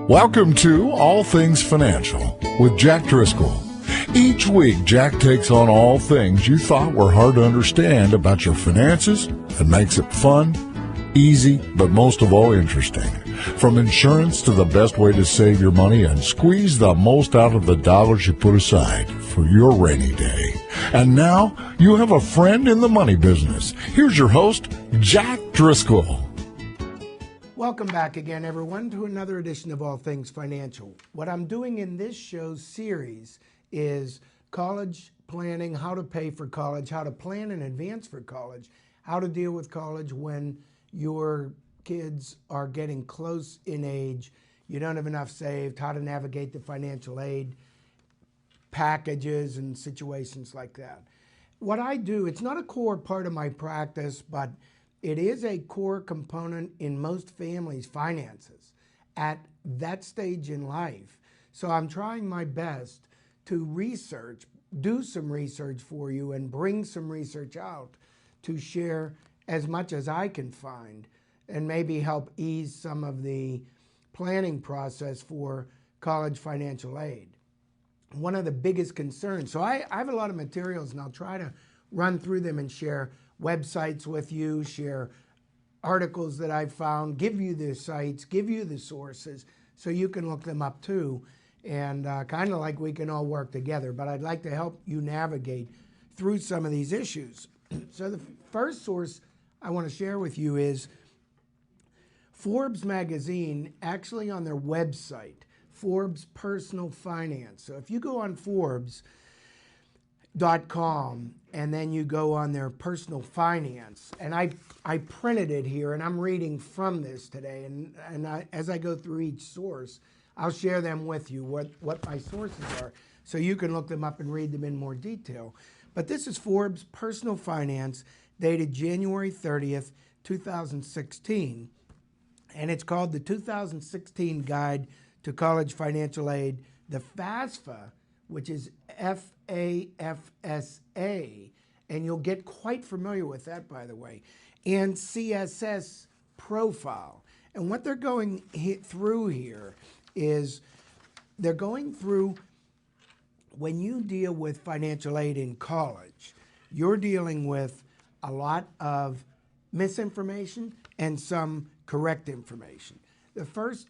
Welcome to All Things Financial with Jack Driscoll. Each week, Jack takes on all things you thought were hard to understand about your finances and makes it fun, easy, but most of all interesting. From insurance to the best way to save your money and squeeze the most out of the dollars you put aside for your rainy day. And now, you have a friend in the money business. Here's your host, Jack Driscoll. Welcome back again, everyone, to another edition of All Things Financial. What I'm doing in this show's series is college planning, how to pay for college, how to plan in advance for college, how to deal with college when your kids are getting close in age, you don't have enough saved, how to navigate the financial aid packages and situations like that. What I do, it's not a core part of my practice, but it is a core component in most families' finances at that stage in life. So I'm trying my best to do some research for you and bring some research out to share as much as I can find and maybe help ease some of the planning process for college financial aid. One of the biggest concerns, so I have a lot of materials and I'll try to run through them and share websites with you, share articles that I've found, give you the sites, give you the sources so you can look them up too, and kind of like we can all work together. But I'd like to help you navigate through some of these issues. So the first source I want to share with you is Forbes magazine, actually on their website, Forbes Personal Finance. So if you go on Forbes.com and then you go on their personal finance, and I printed it here and I'm reading from this today, and as I go through each source, I'll share them with you, what my sources are, so you can look them up and read them in more detail. But this is Forbes Personal Finance, dated January 30th, 2016, and it's called the 2016 Guide to College Financial Aid, the FAFSA, which is FAFSA, and you'll get quite familiar with that, by the way, and CSS profile. And what they're going through here is they're going through, when you deal with financial aid in college, you're dealing with a lot of misinformation and some correct information. The first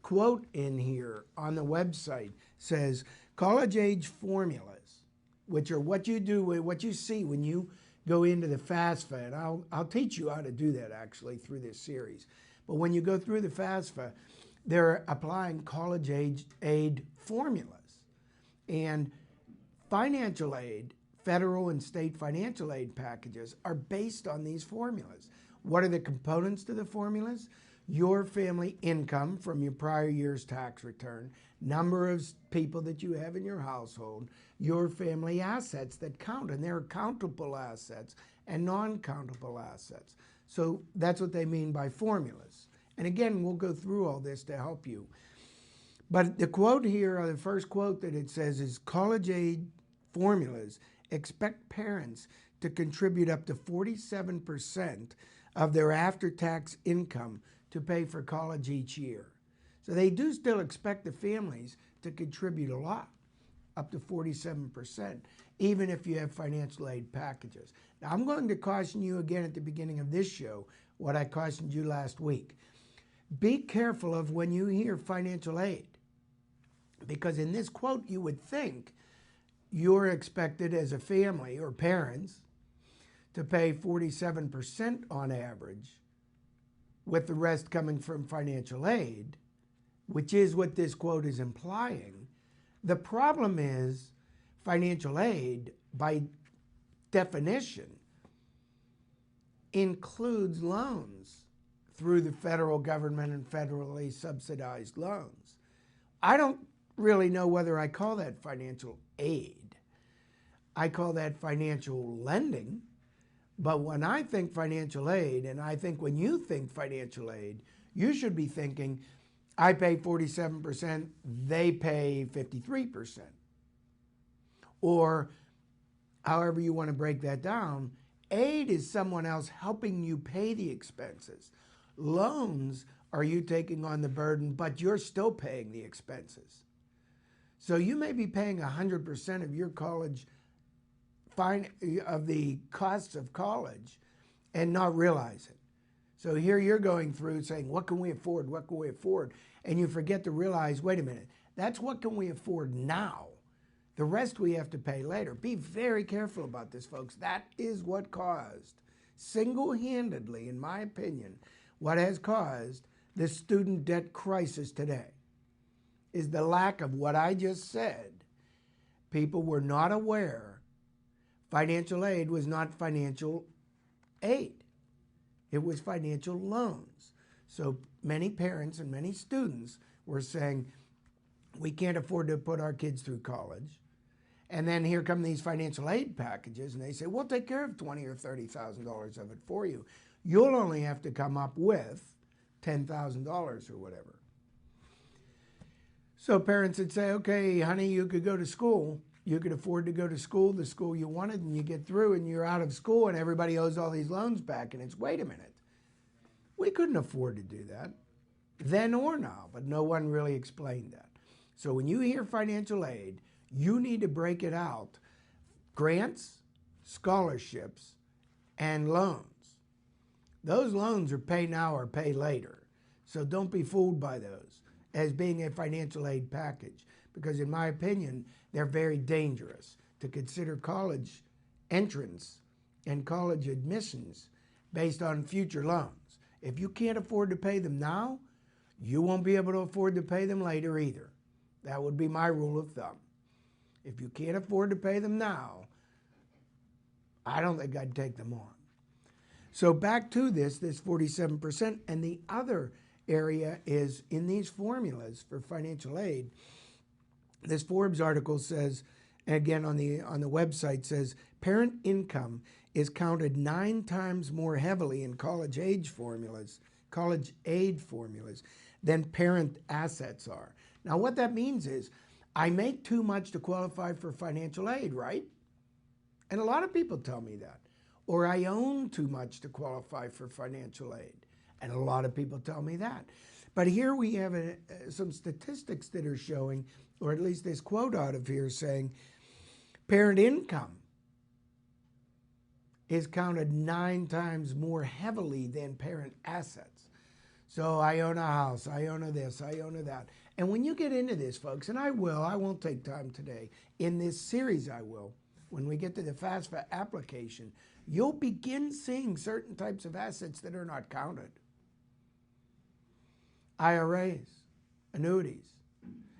quote in here on the website says, college age formulas, which are what you do, what you see when you go into the FAFSA, and I'll teach you how to do that actually through this series. But when you go through the FAFSA, they're applying college aid formulas. And financial aid, federal and state financial aid packages are based on these formulas. What are the components to the formulas? Your family income from your prior year's tax return, number of people that you have in your household, your family assets that count, and there are countable assets and non-countable assets. So that's what they mean by formulas. And again, we'll go through all this to help you. But the quote here, or the first quote that it says is, college aid formulas expect parents to contribute up to 47% of their after-tax income to pay for college each year. So they do still expect the families to contribute a lot, up to 47%, even if you have financial aid packages. Now, I'm going to caution you again at the beginning of this show what I cautioned you last week. Be careful of when you hear financial aid, because in this quote, you would think you're expected as a family or parents to pay 47% on average, with the rest coming from financial aid, which is what this quote is implying. The problem is financial aid, by definition, includes loans through the federal government and federally subsidized loans. I don't really know whether I call that financial aid. I call that financial lending. But when I think financial aid, and I think when you think financial aid, you should be thinking, I pay 47%, they pay 53%. Or however you want to break that down, aid is someone else helping you pay the expenses. Loans are you taking on the burden, but you're still paying the expenses? So you may be paying 100% of your college fine of the costs of college and not realize it. So here you're going through saying, what can we afford? What can we afford? And you forget to realize, wait a minute, that's what can we afford now. The rest we have to pay later. Be very careful about this, folks. That is what caused, single-handedly, in my opinion, what has caused the student debt crisis today is the lack of what I just said. People were not aware. Financial aid was not financial aid. It was financial loans. So many parents and many students were saying, we can't afford to put our kids through college. And then here come these financial aid packages, and they say, we'll take care of $20,000 or $30,000 of it for you. You'll only have to come up with $10,000 or whatever. So parents would say, okay, honey, you could go to school. You could afford to go to school, the school you wanted, and you get through and you're out of school and everybody owes all these loans back. And it's, wait a minute, we couldn't afford to do that then or now, but no one really explained that. So when you hear financial aid, you need to break it out. Grants, scholarships, and loans. Those loans are pay now or pay later. So don't be fooled by those as being a financial aid package, because in my opinion, they're very dangerous to consider college entrance and college admissions based on future loans. If you can't afford to pay them now, you won't be able to afford to pay them later either. That would be my rule of thumb. If you can't afford to pay them now, I don't think I'd take them on. So back to this 47%, and the other area is in these formulas for financial aid. This Forbes article says, again on the website says, parent income is counted 9 times more heavily in college aid formulas than parent assets are. Now what that means is, I make too much to qualify for financial aid, right? And a lot of people tell me that. Or I own too much to qualify for financial aid. And a lot of people tell me that. But here we have some statistics that are showing, or at least this quote out of here saying, parent income is counted 9 times more heavily than parent assets. So I own a house, I own a this, I own a that. And when you get into this, folks, and I won't take time today. In this series I will. When we get to the FAFSA application, you'll begin seeing certain types of assets that are not counted. IRAs, annuities.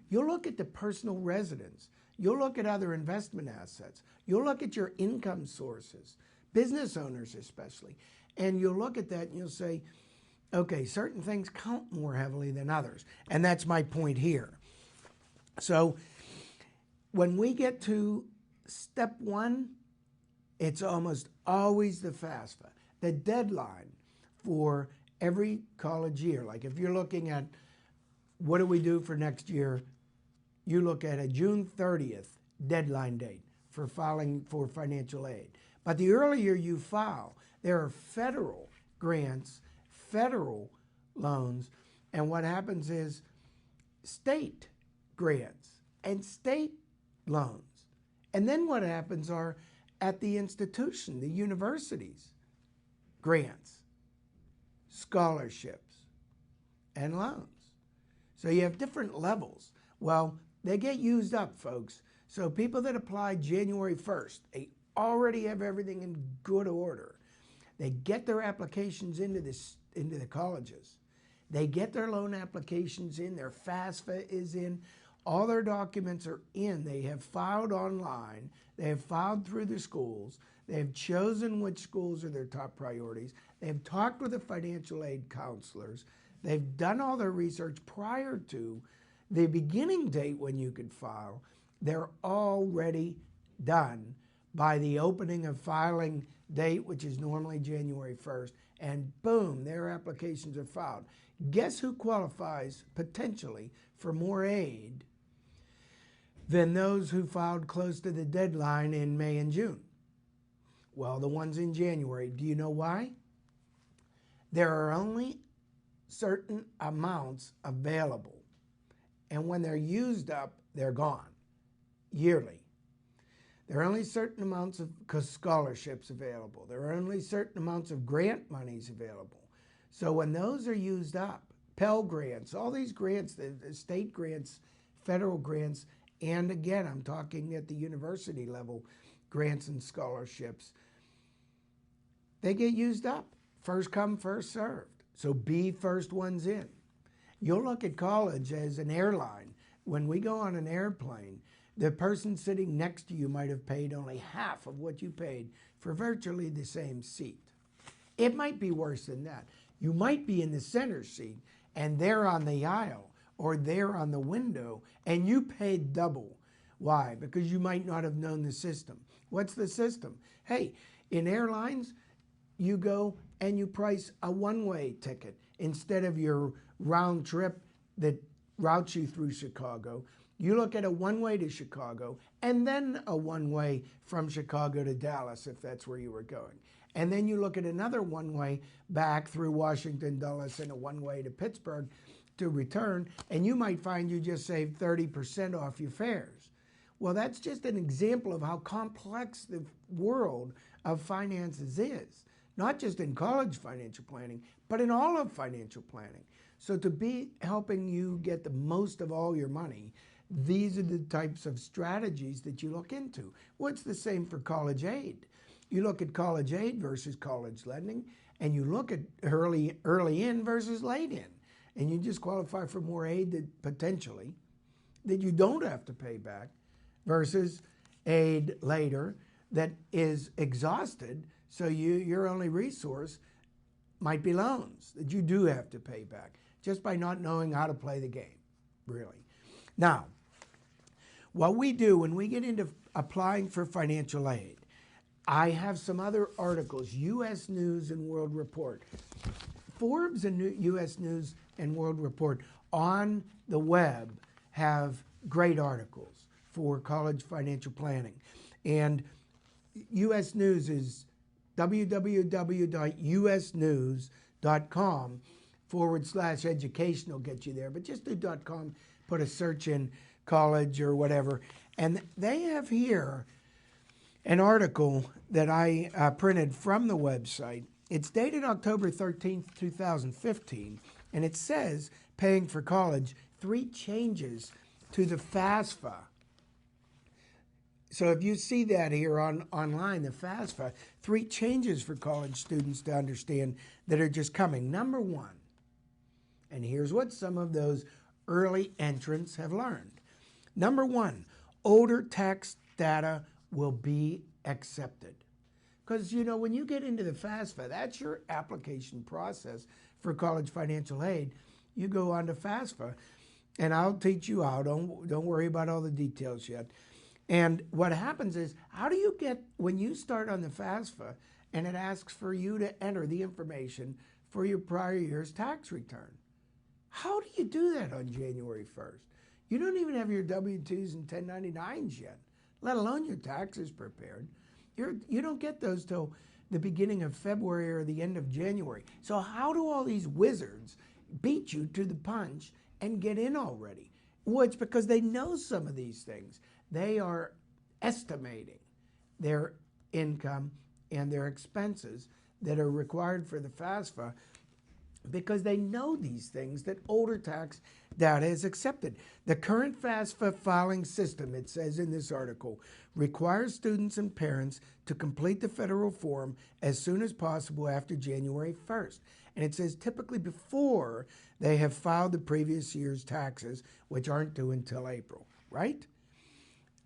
You'll look at the personal residence. You'll look at other investment assets. You'll look at your income sources, business owners especially. And you'll look at that and you'll say, okay, certain things count more heavily than others. And that's my point here. So when we get to step 1, it's almost always the FAFSA. The deadline for every college year, like if you're looking at what do we do for next year, you look at a June 30th deadline date for filing for financial aid. But the earlier you file, there are federal grants, federal loans, and what happens is state grants and state loans. And then what happens are at the institution, the universities, grants, scholarships, and loans. So you have different levels. Well, they get used up, folks. So people that apply January 1st, they already have everything in good order. They get their applications into the colleges. They get their loan applications in, their FAFSA is in, all their documents are in. They have filed online. They have filed through the schools. They have chosen which schools are their top priorities. They have talked with the financial aid counselors. They've done all their research prior to the beginning date when you could file. They're already done by the opening of filing date, which is normally January 1st, and boom, their applications are filed. Guess who qualifies potentially for more aid than those who filed close to the deadline in May and June? Well, the ones in January. Do you know why? There are only certain amounts available. And when they're used up, they're gone yearly. There are only certain amounts of scholarships available. There are only certain amounts of grant monies available. So when those are used up, Pell Grants, all these grants, the state grants, federal grants, and again, I'm talking at the university level, grants and scholarships, they get used up. First come, first served. So be first ones in. You'll look at college as an airline. When we go on an airplane, the person sitting next to you might have paid only half of what you paid for virtually the same seat. It might be worse than that. You might be in the center seat and they're on the aisle or they're on the window and you paid double. Why? Because you might not have known the system. What's the system? Hey, in airlines, you go and you price a one-way ticket instead of your round trip that routes you through Chicago. You look at a one-way to Chicago and then a one-way from Chicago to Dallas if that's where you were going. And then you look at another one-way back through Washington, Dulles, and a one-way to Pittsburgh to return, and you might find you just saved 30% off your fares. Well, that's just an example of how complex the world of finances is, not just in college financial planning, but in all of financial planning. So to be helping you get the most of all your money, these are the types of strategies that you look into. Well, it's the same for college aid. You look at college aid versus college lending, and you look at early in versus late in, and you just qualify for more aid that potentially that you don't have to pay back versus aid later that is exhausted, so your only resource might be loans that you do have to pay back just by not knowing how to play the game, really. Now, what we do when we get into applying for financial aid, I have some other articles, U.S. News and World Report. Forbes and U.S. News and World Report on the web have great articles for college financial planning. And U.S. News is www.usnews.com/education will get you there. But just do .com, put a search in college or whatever. And they have here an article that I printed from the website. It's dated October 13th, 2015, and it says, paying for college, 3 changes to the FAFSA. So if you see that here online, the FAFSA, 3 changes for college students to understand that are just coming. Number 1, and here's what some of those early entrants have learned. Number 1, older tax data will be accepted. Because, you know, when you get into the FAFSA, that's your application process for college financial aid. You go on to FAFSA, and I'll teach you how. Don't worry about all the details yet. And what happens is, how do you get, when you start on the FAFSA, and it asks for you to enter the information for your prior year's tax return? How do you do that on January 1st? You don't even have your W-2s and 1099s yet, let alone your taxes prepared. You don't get those till the beginning of February or the end of January. So how do all these wizards beat you to the punch and get in already? Well, it's because they know some of these things. They are estimating their income and their expenses that are required for the FAFSA because they know these things that older tax data is accepted. The current FAFSA filing system, it says in this article, requires students and parents to complete the federal form as soon as possible after January 1st. And it says typically before they have filed the previous year's taxes, which aren't due until April, right?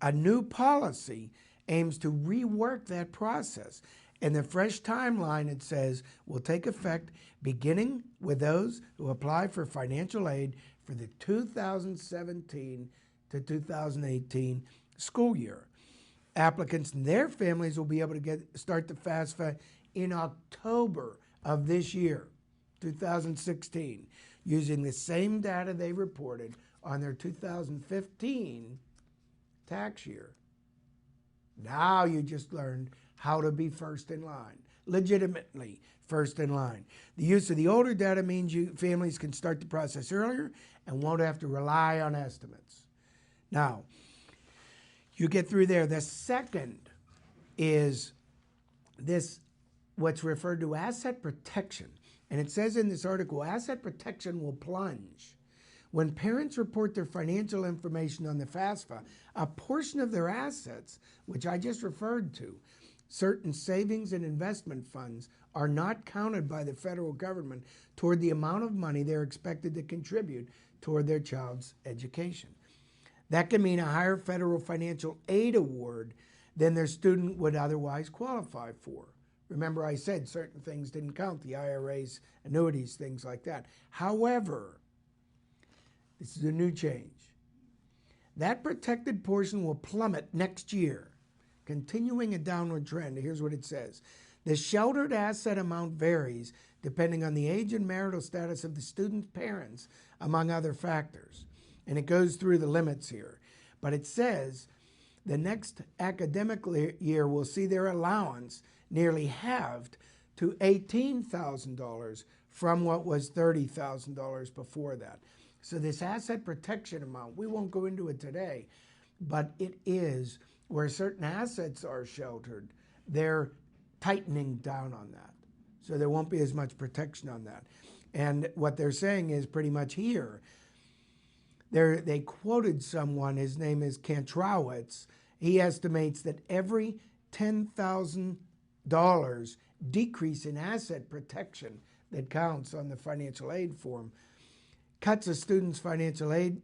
A new policy aims to rework that process. And the fresh timeline, it says, will take effect beginning with those who apply for financial aid for the 2017 to 2018 school year. Applicants and their families will be able to start the FAFSA in October of this year, 2016, using the same data they reported on their 2015 tax year. Now you just learned how to be first in line. legitimately first in line. The use of the older data means families can start the process earlier and won't have to rely on estimates. Now, you get through there. The second is this, what's referred to asset protection. And it says in this article, asset protection will plunge. When parents report their financial information on the FAFSA, a portion of their assets, which I just referred to, certain savings and investment funds, are not counted by the federal government toward the amount of money they're expected to contribute toward their child's education. That can mean a higher federal financial aid award than their student would otherwise qualify for. Remember, I said certain things didn't count, the IRAs, annuities, things like that. However, this is a new change. That protected portion will plummet next year, continuing a downward trend. Here's what it says. The sheltered asset amount varies depending on the age and marital status of the student's parents, among other factors. And it goes through the limits here. But it says the next academic year will see their allowance nearly halved to $18,000 from what was $30,000 before that. So this asset protection amount, we won't go into it today, but it is where certain assets are sheltered, they're tightening down on that. So there won't be as much protection on that. And what they're saying is pretty much here, they quoted someone, his name is Kantrowitz. He estimates that every $10,000 decrease in asset protection that counts on the financial aid form cuts a student's financial aid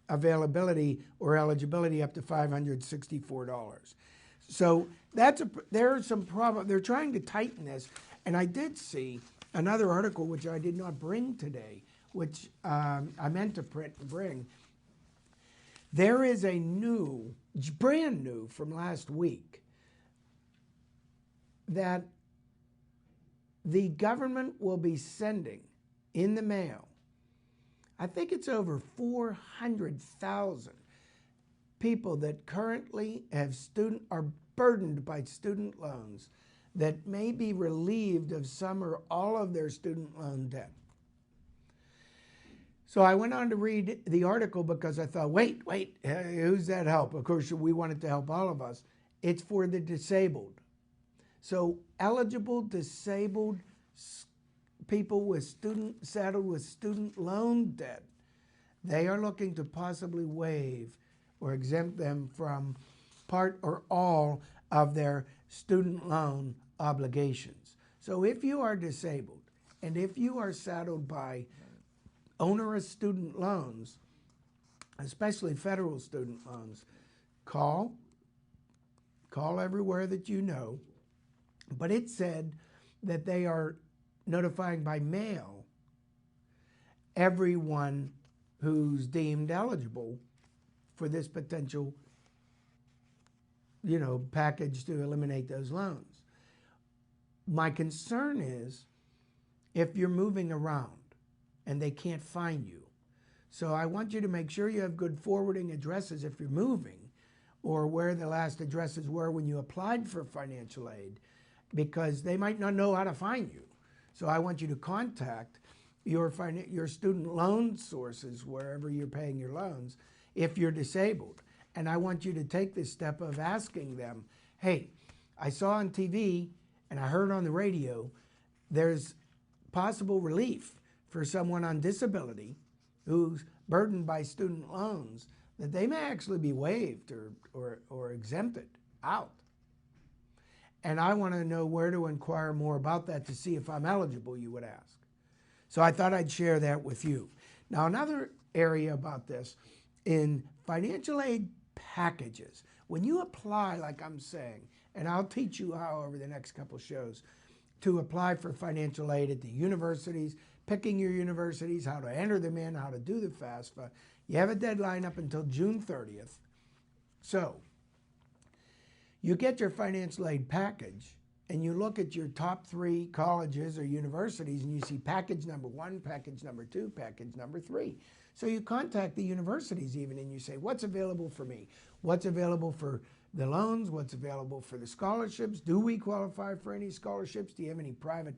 availability or eligibility up to $564. So there are some problems. They're trying to tighten this. And I did see another article, which I did not bring today, which I meant to print and bring. There is a new, brand new from last week, that the government will be sending in the mail. I think it's over 400,000 people that currently are burdened by student loans that may be relieved of some or all of their student loan debt. So I went on to read the article because I thought, wait, who's that help? Of course, we want it to help all of us. It's for the disabled. So eligible disabled people saddled with student loan debt, they are looking to possibly waive or exempt them from part or all of their student loan obligations. So if you are disabled and if you are saddled by onerous student loans, especially federal student loans, call everywhere that you know. But it said that they are notifying by mail everyone who's deemed eligible for this potential, package to eliminate those loans. My concern is if you're moving around and they can't find you. So I want you to make sure you have good forwarding addresses if you're moving, or where the last addresses were when you applied for financial aid, because they might not know how to find you. So I want you to contact your student loan sources wherever you're paying your loans if you're disabled. And I want you to take this step of asking them, hey, I saw on TV and I heard on the radio there's possible relief for someone on disability who's burdened by student loans, that they may actually be waived or exempted out. And I want to know where to inquire more about that to see if I'm eligible, you would ask. So I thought I'd share that with you. Now, another area about this, in financial aid packages, when you apply, like I'm saying, and I'll teach you how over the next couple shows, to apply for financial aid at the universities, picking your universities, how to enter them in, how to do the FAFSA. You have a deadline up until June 30th. So you get your financial aid package and you look at your top 3 colleges or universities and you see package number 1, package number 2, package number 3. So you contact the universities even and you say, what's available for me? What's available for the loans, what's available for the scholarships. Do we qualify for any scholarships? Do you have any private?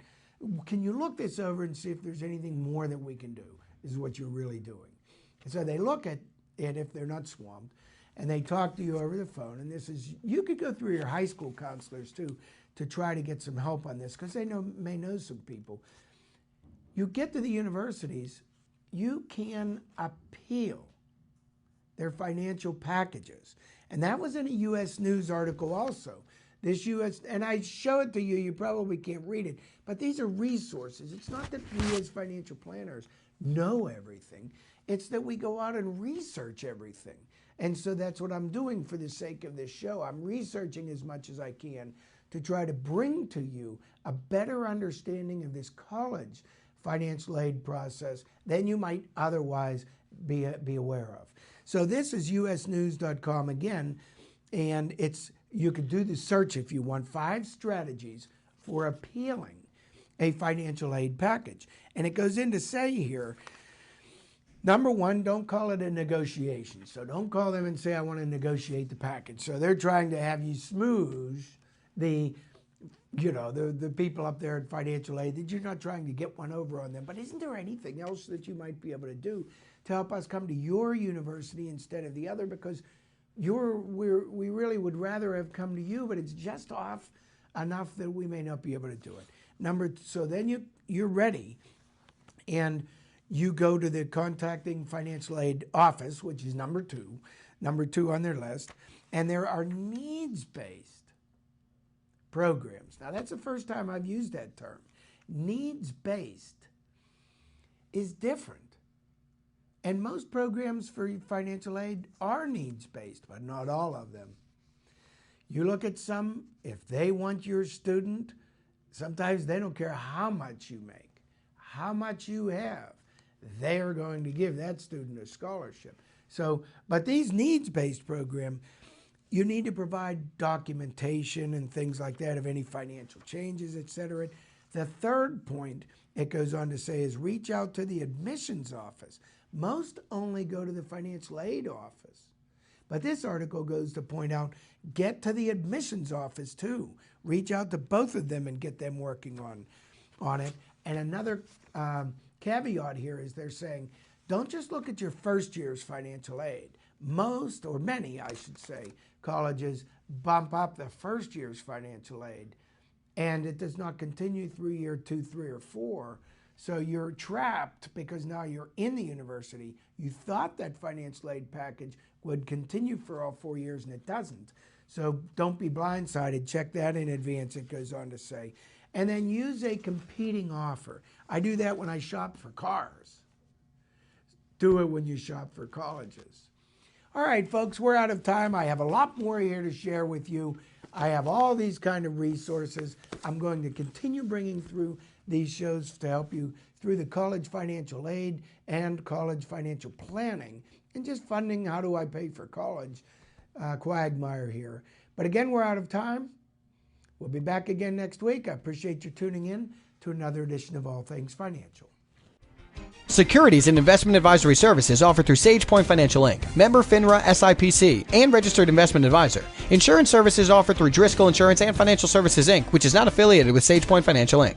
Can you look this over and see if there's anything more that we can do? Is what you're really doing. And so they look at it if they're not swamped, and they talk to you over the phone. And this is, you could go through your high school counselors too to try to get some help on this, because they may know some people. You get to the universities, you can appeal their financial packages. And that was in a U.S. News article also. This U.S., and I show it to you, you probably can't read it, but these are resources. It's not that we as financial planners know everything. It's that we go out and research everything. And so that's what I'm doing for the sake of this show. I'm researching as much as I can to try to bring to you a better understanding of this college financial aid process than you might otherwise be aware of. So this is usnews.com again, and you could do the search if you want, 5 strategies for appealing a financial aid package. And it goes in to say here, number 1, don't call it a negotiation. So don't call them and say, I want to negotiate the package. So they're trying to have you smooth the people up there at financial aid, that you're not trying to get one over on them. But isn't there anything else that you might be able to do to help us come to your university instead of the other? Because we really would rather have come to you, but it's just off enough that we may not be able to do it. So then you're ready, and you go to the contacting financial aid office, which is number two on their list, and there are needs-based programs. Now, that's the first time I've used that term. Needs-based is different. And most programs for financial aid are needs-based, but not all of them. You look at some, if they want your student, sometimes they don't care how much you make, how much you have. They are going to give that student a scholarship. So, but these needs-based programs, you need to provide documentation and things like that of any financial changes, et cetera. The third point it goes on to say is reach out to the admissions office. Most only go to the financial aid office. But this article goes to point out, get to the admissions office too. Reach out to both of them and get them working on it. And another caveat here is they're saying, don't just look at your first year's financial aid. Most, or many, I should say, colleges bump up the first year's financial aid, and it does not continue through year 2, 3, or 4. So you're trapped because now you're in the university. You thought that financial aid package would continue for all 4 years, and it doesn't. So don't be blindsided. Check that in advance, it goes on to say. And then use a competing offer. I do that when I shop for cars. Do it when you shop for colleges. All right, folks, we're out of time. I have a lot more here to share with you. I have all these kind of resources. I'm going to continue bringing through these shows to help you through the college financial aid and college financial planning and just funding. How do I pay for college quagmire here? But again, we're out of time. We'll be back again next week. I appreciate you tuning in to another edition of All Things Financial. Securities and investment advisory services offered through SagePoint Financial Inc., member FINRA SIPC, and registered investment advisor. Insurance services offered through Driscoll Insurance and Financial Services Inc., which is not affiliated with SagePoint Financial Inc.